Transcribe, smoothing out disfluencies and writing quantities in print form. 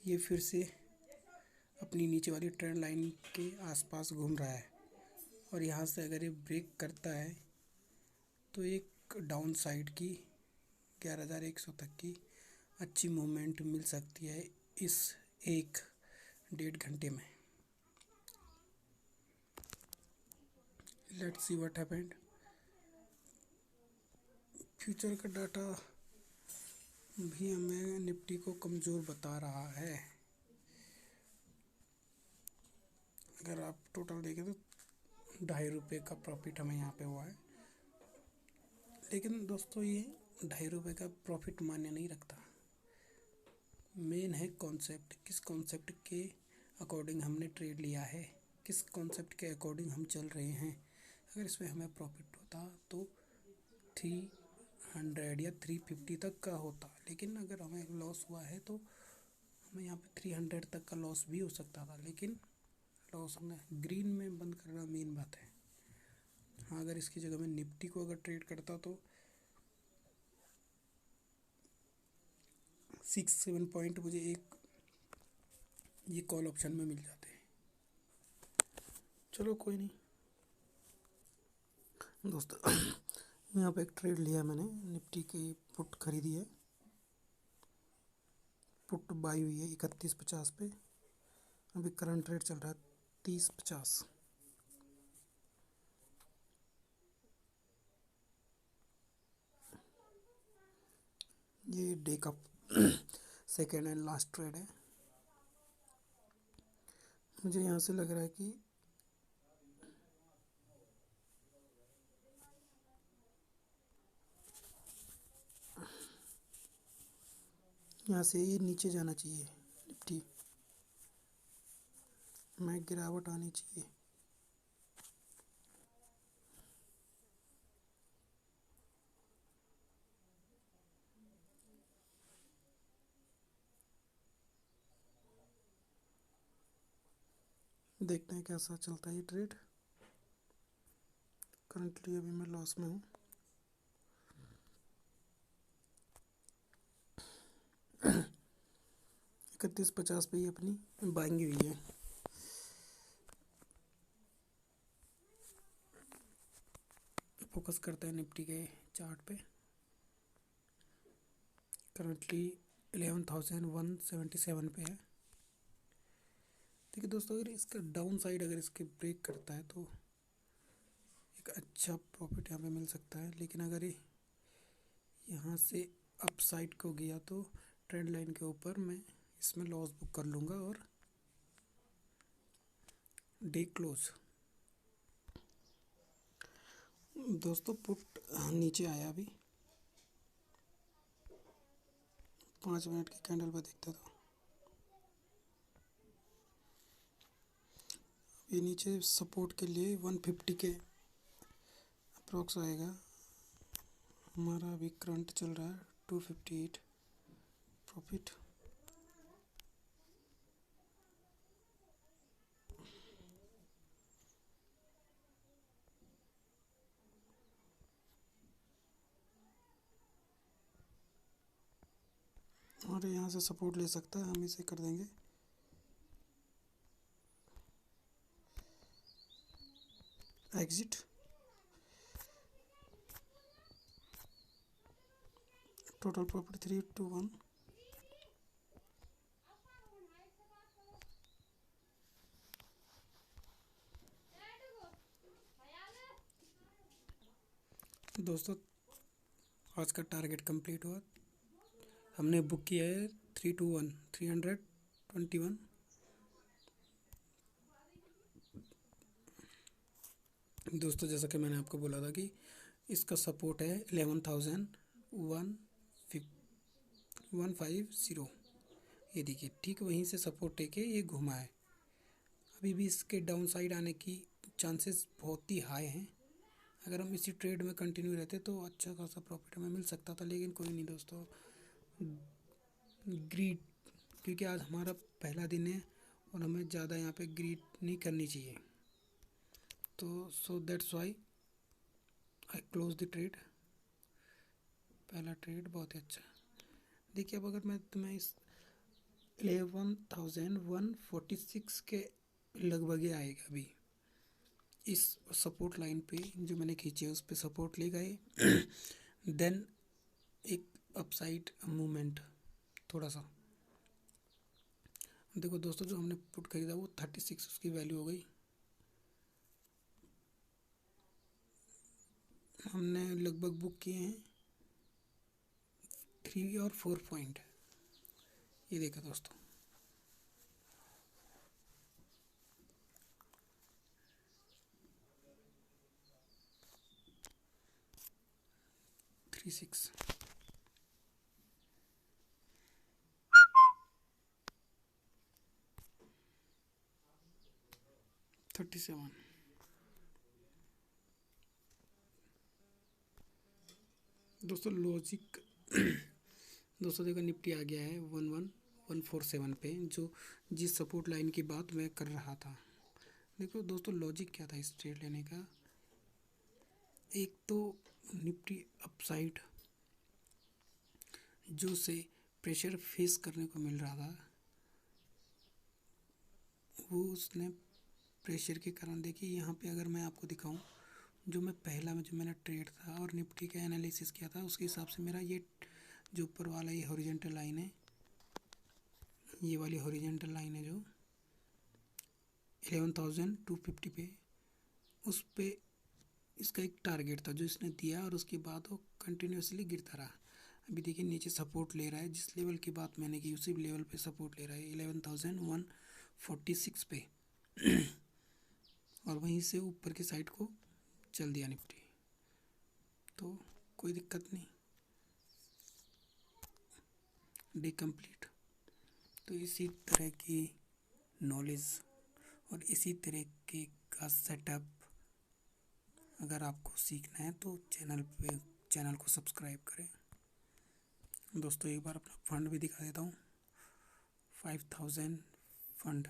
ये फिर से अपनी नीचे वाली ट्रेंड लाइन के आसपास घूम रहा है और यहाँ से अगर ये ब्रेक करता है तो एक डाउन साइड की 11,100 तक की अच्छी मूवमेंट मिल सकती है इस 1-1.5 घंटे में। Let's see what happened. Future का डाटा भी हमें निफ्टी को कमज़ोर बता रहा है। अगर आप टोटल देखें तो ₹2.5 का प्रॉफिट हमें यहाँ पे हुआ है, लेकिन दोस्तों ये ₹2.5 का प्रॉफिट मान्य नहीं रखता। मेन है कॉन्सेप्ट, किस कॉन्सेप्ट के अकॉर्डिंग हमने ट्रेड लिया है, किस कॉन्सेप्ट के अकॉर्डिंग हम चल रहे हैं। अगर इसमें हमें प्रॉफिट होता तो 300 या 350 तक का होता, लेकिन अगर हमें लॉस हुआ है तो हमें यहाँ पे 300 तक का लॉस भी हो सकता था, लेकिन लॉस हमने ग्रीन में बंद करना मेन बात है। हाँ, अगर इसकी जगह में निफ्टी को अगर ट्रेड करता तो 6-7 पॉइंट मुझे ये कॉल ऑप्शन में मिल जाते हैं। चलो कोई नहीं दोस्तों, यहाँ पे एक ट्रेड लिया मैंने, निफ्टी की पुट खरीदी है, पुट बाई हुई है 31.50 पे। अभी करंट रेट चल रहा है 30.50। ये डे का सेकेंड एंड लास्ट ट्रेड है। मुझे यहाँ से लग रहा है कि यहाँ से ये नीचे जाना चाहिए, निफ्टी में गिरावट आनी चाहिए। देखते हैं कैसा चलता है ये ट्रेड। करंटली अभी मैं लॉस में हूँ। ₹31.50 पे ही अपनी बाइंग हुई है। फोकस करते हैं निफ्टी के चार्ट पे। करंटली 11,177 पे है। देखिए दोस्तों, अगर इसका डाउन साइड अगर इसके ब्रेक करता है तो एक अच्छा प्रॉफिट यहाँ पे मिल सकता है, लेकिन अगर ये यहाँ से अप साइड को गया तो ट्रेंड लाइन के ऊपर मैं इसमें लॉस बुक कर लूँगा और डे क्लोज। दोस्तों पुट नीचे आया, अभी 5 मिनट की कैंडल पर देखते तो ये नीचे सपोर्ट के लिए 150 के अप्रॉक्स आएगा। हमारा अभी करंट चल रहा है 258 प्रॉफिट। और यहाँ से सपोर्ट ले सकता है, हम इसे कर देंगे एग्जिट। Total profit 321। दोस्तों आज का टारगेट कंप्लीट हुआ। हमने बुक किया है 321। दोस्तों जैसा कि मैंने आपको बोला था कि इसका सपोर्ट है 11,150। ये देखिए ठीक वहीं से सपोर्ट लेके ये घुमा है। अभी भी इसके डाउन साइड आने की चांसेस बहुत ही हाई हैं। अगर हम इसी ट्रेड में कंटिन्यू रहते तो अच्छा खासा प्रॉफिट हमें मिल सकता था, लेकिन कोई नहीं दोस्तों, ग्रीड, क्योंकि आज हमारा पहला दिन है और हमें ज़्यादा यहाँ पे ग्रीड नहीं करनी चाहिए। तो so that's why I close the trade. पहला ट्रेड बहुत ही अच्छा। देखिए अब अगर मैं तुम्हें इस 11,146 के लगभग ही आएगा अभी। इस सपोर्ट लाइन पे जो मैंने खींची है उस पे सपोर्ट ले गए, देन एक अपसाइड मूवमेंट थोड़ा सा। देखो दोस्तों, जो हमने पुट खरीदा वो 36 उसकी वैल्यू हो गई। हमने लगभग बुक किए हैं 3 और 4 पॉइंट। ये देखा दोस्तों, थ्री 6 37। दोस्तों लॉजिक दोस्तों देखो, निफ्टी आ गया है 11147 पे, जो जिस सपोर्ट लाइन की बात मैं कर रहा था। देखो दोस्तों, लॉजिक क्या था इस ट्रेड लेने का। एक तो निफ्टी अपसाइड जो से प्रेशर फेस करने को मिल रहा था, वो उसने प्रेशर के कारण देखिए यहाँ पे अगर मैं आपको दिखाऊं, जो मैंने ट्रेड था और निफ्टी का एनालिसिस किया था उसके हिसाब से मेरा ये जो ऊपर वाला ये हॉरिजॉन्टल लाइन है, ये वाली हॉरिजॉन्टल लाइन है जो 11,250 पे, उस पे इसका एक टारगेट था जो इसने दिया और उसके बाद वो कंटिन्यूसली गिरता रहा। अभी देखिए नीचे सपोर्ट ले रहा है, जिस लेवल की बात मैंने की उसी लेवल पे सपोर्ट ले रहा है 11,146 पे और वहीं से ऊपर की साइड को चल दिया निफ्टी, तो कोई दिक्कत नहीं, डे कंप्लीट। तो इसी तरह की नॉलेज और इसी तरह के का सेटअप अगर आपको सीखना है तो चैनल को सब्सक्राइब करें। दोस्तों एक बार अपना फंड भी दिखा देता हूँ, 5,000 फंड।